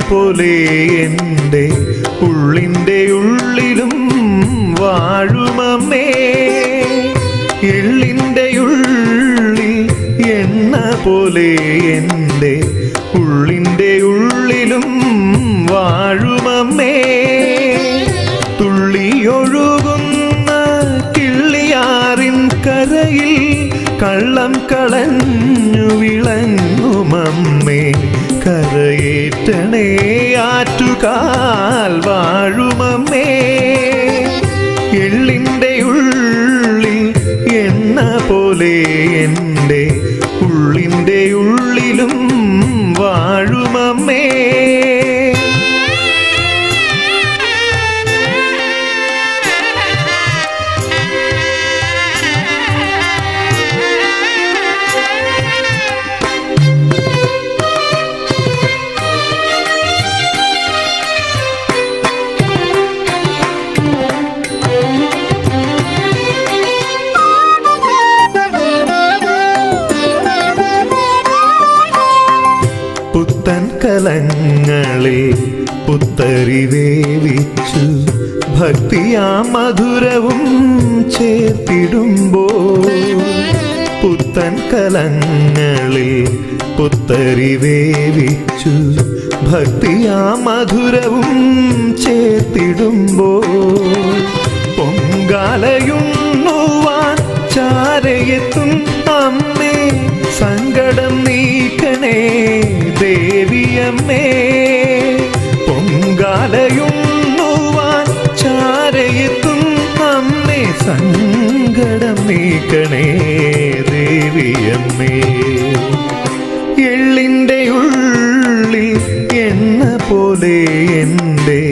പോലെ എൻ്റെ ഉള്ളിൻ്റെ ഉള്ളിലും വാഴുമമ്മേ. എള്ളിൻ്റെ ഉള്ളിൽ എണ്ണ പോലെ എൻ്റെ ഉള്ളിൻ്റെ ഉള്ളിലും വാഴുമമ്മേ. തുള്ളിയൊഴുകുന്ന കിള്ളിയാറിൻ കരയിൽ കള്ളം കളഞ്ഞു വിളങ്ങുമമ്മേ. കരയേറ്റണേ ആറ്റുകാൽ വാഴുമമ്മേ. എള്ളിൻ്റെ ഉള്ളിൽ എണ്ണ പോലെ എൻ്റെ ഉള്ളിൻ്റെ ഉള്ളിലും വാഴുമമ്മേ. പുത്തൻ കലങ്ങളിൽ പുത്തരി വേവിച്ചു ഭക്തിയാ മധുരവും ചേർത്തിടുമ്പോൾ. പുത്തൻ കലങ്ങളിൽ പുത്തരി വേവിച്ചു ഭക്തിയാ മധുരവും ചേർത്തിടുമ്പോൾ. പൊങ്കാലയുണ്ണുവാൻ ചാരയെത്തും അമ്മേ. സങ്കടം നീക്കണേ ദേവിയമ്മേ. പൊങ്കാലയുണ്ണുവാൻ ചാരയെത്തും അമ്മേ. സങ്കടം നീക്കണേ ദേവിയമ്മേ. എള്ളിൻ്റെ ഉള്ളിൽ എണ്ണ പോലെ എൻ്റെ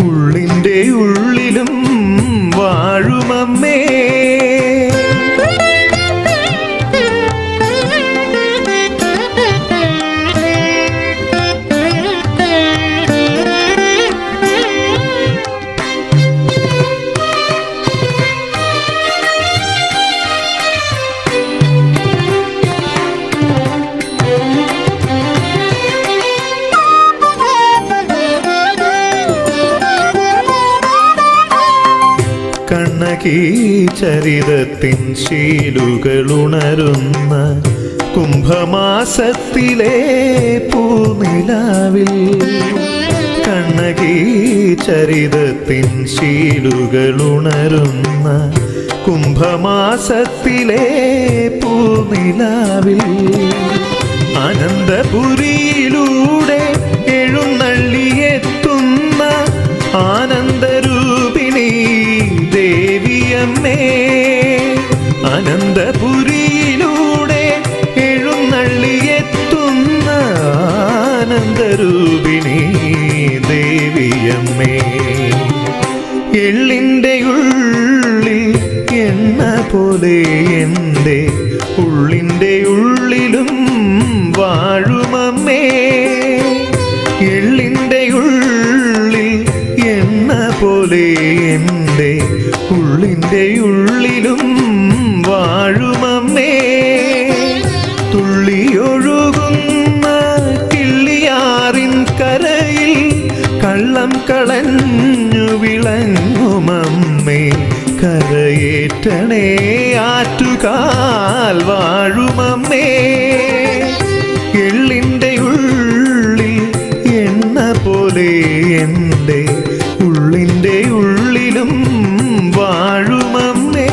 ഉള്ളിൻ്റെ ഉള്ളിലും വാഴുമമ്മേ. കണ്ണകി ചരിതത്തിൻ ശീലുകളുണരുന്ന കുംഭമാസത്തിലെ പൂനിലാവിൽ. കണ്ണകി ചരിതത്തിൻ ശീലുകളുണരുന്ന കുംഭമാസത്തിലെ പൂനിലാവിൽ. അനന്തപുരിയിലൂടെ എഴുന്നള്ളിയെത്തുന്ന ആനന്ദരൂപിണി ദേവിയമ്മേ. അനന്തപുരിയിലൂടെ എഴുന്നള്ളിയെത്തുന്ന ആനന്ദരൂപിണി ദേവിയമ്മേ. എള്ളിൻ്റെ ഉള്ളിൽ എണ്ണ പോലെ എൻ്റെ ഉള്ളിൻ്റെ ഉള്ളിലും വാഴുമമ്മേ. എള്ളിൻ്റെ ഉള്ളിൽ എണ്ണ പോലെ എൻ്റെ ഉള്ളിൻ്റെ ഉള്ളിലും വാഴുമമ്മേ. തുള്ളിയൊഴുകുന്ന കിള്ളിയാറിൻ കരയിൽ കള്ളം കളഞ്ഞു വിളങ്ങുമമ്മേ. കരയേറ്റണേ ആറ്റുകാൽ വാഴുമമ്മേ. എള്ളിൻ്റെ ഉള്ളിൽ എണ്ണ പോലെ എൻ്റെ ഉള്ളിൻ്റെ ഉള്ളിലും വാഴുമമ്മേ.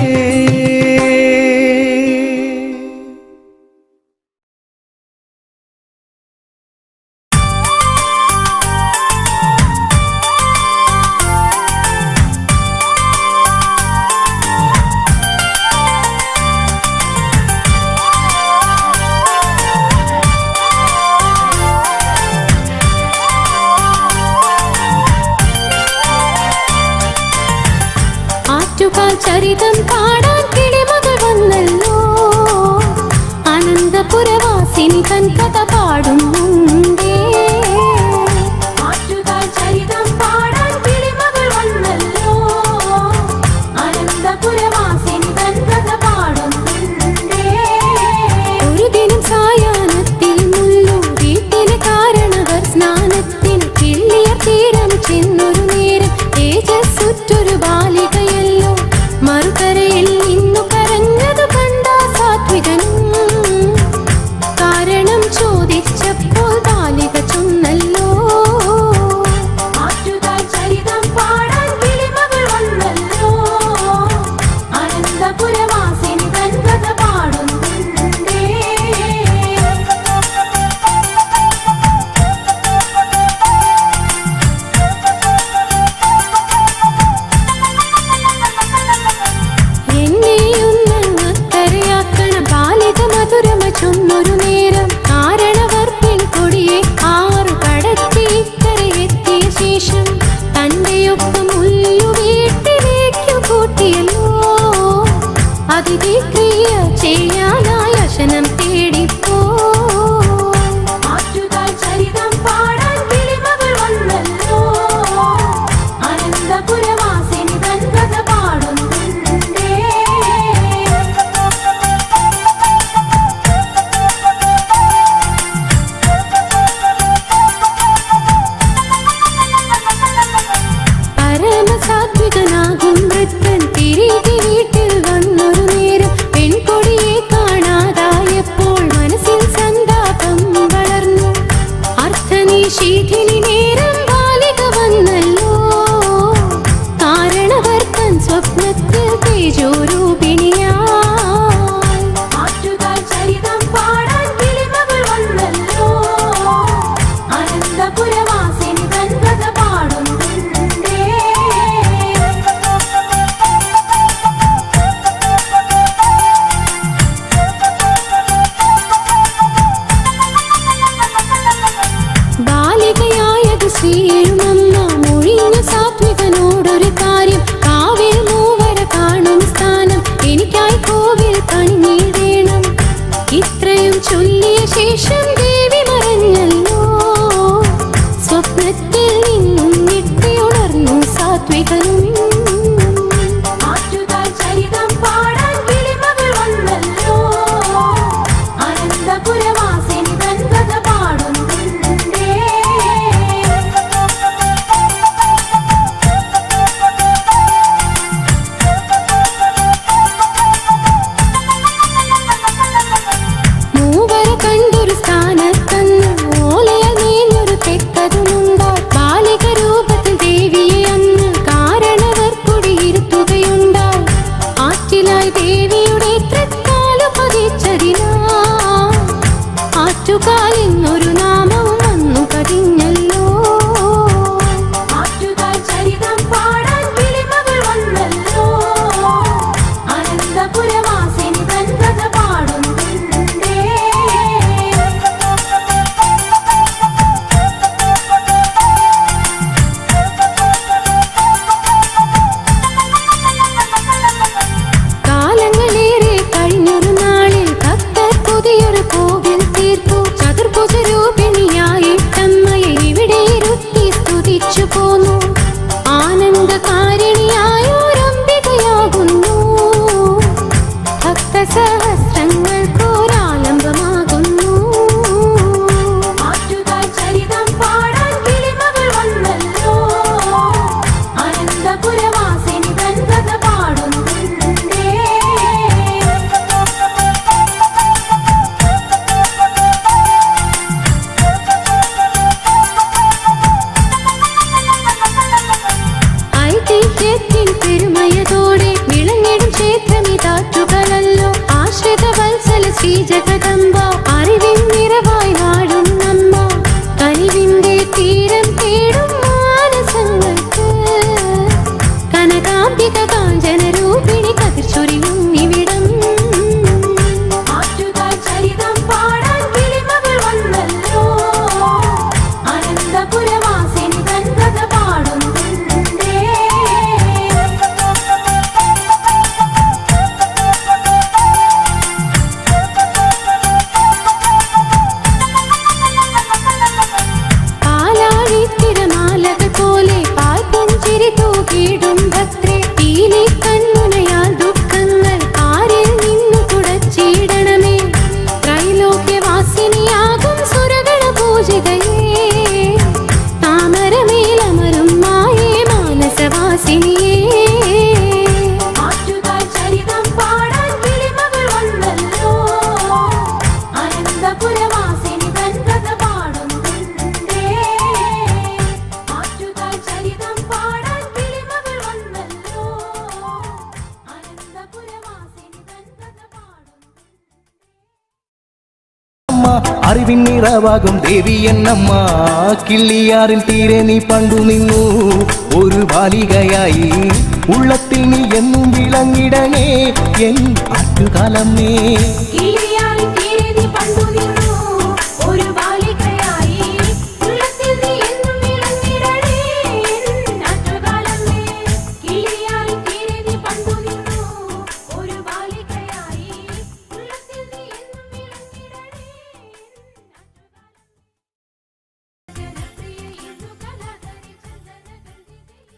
ചരിതം പാടാൻ കിളിമകൾ വന്നല്ലോ. അനന്തപുരവാസിനി തൻ കഥ പാടുന്നുണ്ടേ. ചരിതം പാടാൻ കിളിമകൾ വന്നല്ലോ. അനന്തപുരവാസിനി തൻ കഥ പാടുന്നുണ്ടേ. ഒരു ദിനം സായാഹ്നത്തിൽ മുല്ലു വീട്ടിലെ കാരണവർ സ്നാനത്തിൽ മേദിനി നേരം ബാലിക വന്നല്ലോ കാരണവർത്തൻ സ്വപ്നത്തിൽ തേജോരൂപിണിയായി ആറ്റുകാൽ ചരിതം പാടാൻ കിളിമകൾ വന്നല്ലോ അനന്തപുരവാസിനി തൻ കഥ പാടുന്നുണ്ടേ ബാലികയായത് ശ്രീരുമമ്മ മൊഴിഞ്ഞു സാത്വികനോടൊരു കാര്യം കാവിൽ മൂവര കാണും സ്ഥാനം എനിക്കായി കോവിൽ പണിഞ്ഞിടേണം ഇത്രയും ചൊല്ലിയ ശേഷം ദേവി മറഞ്ഞല്ലോ സ്വപ്നത്തിൽ നിന്നും ഞെട്ടിയുണർന്നു സാത്വികനും ആറ്റുകാൽ ചരിതം പാടാൻ കിളിമകൾ വന്നല്ലോ അനന്തപുരവാസിനി തൻ കഥ പാടുന്നുണ്ടേ മൂവര കണ്ടൊരു സ്ഥാനത്തന്ന് ഓലയ നീഞ്ഞൊരു തെക്കതുമുണ്ടായി ബാലിക രൂപത്തിൽ ദേവിയെ അന്ന് കാരണവർ കുടിയിരുത്തുകയുണ്ടായി ആറ്റിലായി ദേവിയുടെ തൃക്കാലു പതിച്ചതിനാ ആറ്റുകാലെന്നൊരു നാമവും വന്നു പതിഞ്ഞല്ലോ ആറ്റുകാൽ ചരിതം പാടാൻ കിളിമകൾ വന്നല്ലോ അനന്തപുരവാസിനി തൻ കഥ പാടുന്നുണ്ടേ കാലങ്ങളേറെ കഴിഞ്ഞൊരു നാളിൽ ഭക്തർ പുതിയൊരു കോവിൽ തീർത്തു ചതുർഭുജ രൂപിണിയായിട്ടമ്മയെ ഇവിടെ ഇരുത്തി സ്തുതിച്ചു പോന്നു ആനന്ദകാരിണിയായൊരംബികയാകുന്നു ഭക്തസഹസ്രങ്ങൾക്കൊരാലംബമാകുന്നു ആറ്റുകാൽ ചരിതം പാടാൻ കിളിമകൾ വന്നല്ലോ അനന്തപുരവാസിനി തൻ കഥ പാടുന്നുണ്ടേ ഐതിഹ്യത്തിൻ പെരുമയതോടെ വിളങ്ങിടും ക്ഷേത്രമിതാറ്റുകളല്ലോ ആശ്രിത വത്സല ശ്രീ ജഗദംബ അറിവിൻ നിറവായി വാഴും നമ്മ കനിവിന്റെ തീരം തേടും മാനസങ്ങൾക്ക് കനകാംബിക കാഞ്ചന രൂപിണി കതിർച്ചൊരിയും ഇവിടം ആറ്റുകാൽ ചരിതം പാടാൻ കിളിമകൾ വന്നല്ലോ അനന്തപുരവാസിനി തൻ കഥ പാടുന്നുണ്ടേ പാലാഴി തിരമാലകൾ പോലെ പാൽ പുഞ്ചിരി തൂകിടും ഭദ്രേ പീലി കൺമുനയാൽ ദുഃഖങ്ങൾ ആരിൽ നിന്നു തുടച്ചിടണമേ ത്രൈലോക്യവാസിനിയാകും സുരഗണ പൂജികയേ താമരമേലമരും മായേ മാനസവാസിനിയേ ആറ്റുകാൽ ചരിതം പാടാൻ കിളിമകൾ വന്നല്ലോ അനന്തപുരവാസിനി തൻ കഥ പാടുന്നുണ്ടേ ആറ്റുകാൽ ചരിതം പാടാൻ കിളിമകൾ വന്നല്ലോ അനന്തപുരവാസിനി തൻ കഥ പാടുന്നുണ്ടേ അമ്മ അറിവിൻ നിറവാകും ദേവി എന്നമ്മ കിള്ളിയാറിൽ തീരെ നീ പണ്ടു നിന്നു ഒരു ബാലികയായി ഉള്ളത്തിൽ നീ എന്നും വിളങ്ങിടണേ എൻ ആറ്റുകാലമ്മേ കിളിയായി തീരെ പണ്ടു നിന്നു ഒരു ബാലികയായി ഉള്ളത്തിൽ നീ എന്നും വിളങ്ങിടണേ ആറ്റുകാലമ്മേ കിളിയായി തീരെ പണ്ടു നിന്നു ഒരു ബാലികയായി ഉള്ളത്തിൽ നീ എന്നും വിളങ്ങിടണേ ജനപ്രിയ ഇന്നു കലാധരി ചന്ദന കണ്ഠികേ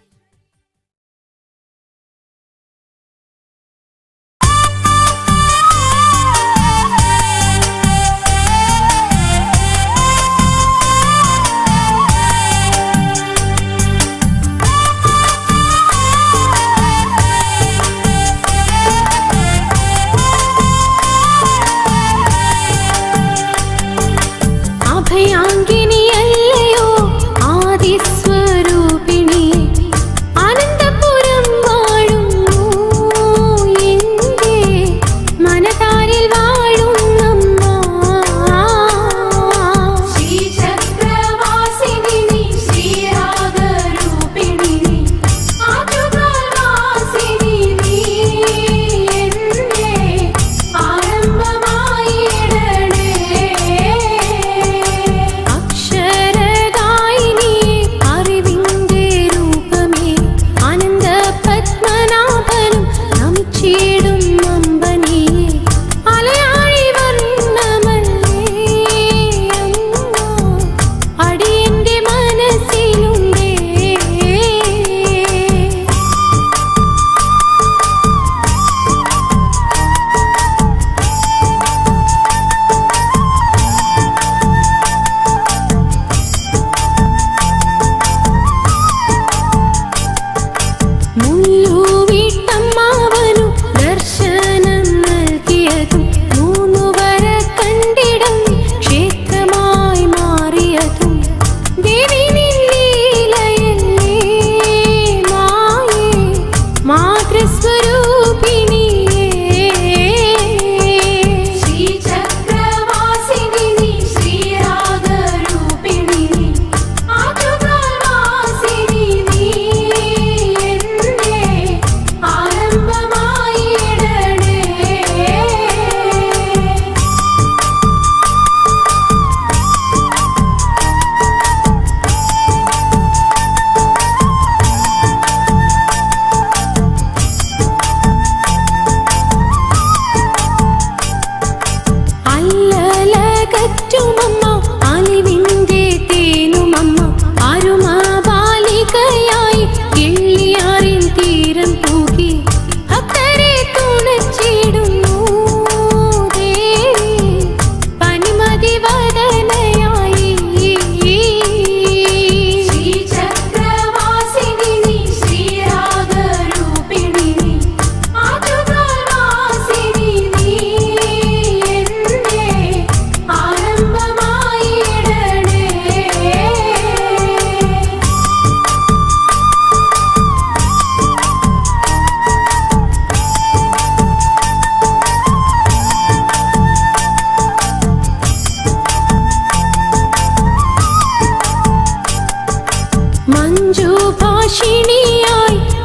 മഞ്ജുഭാഷിണിയായി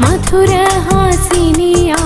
മധുരഹാസിനിയായി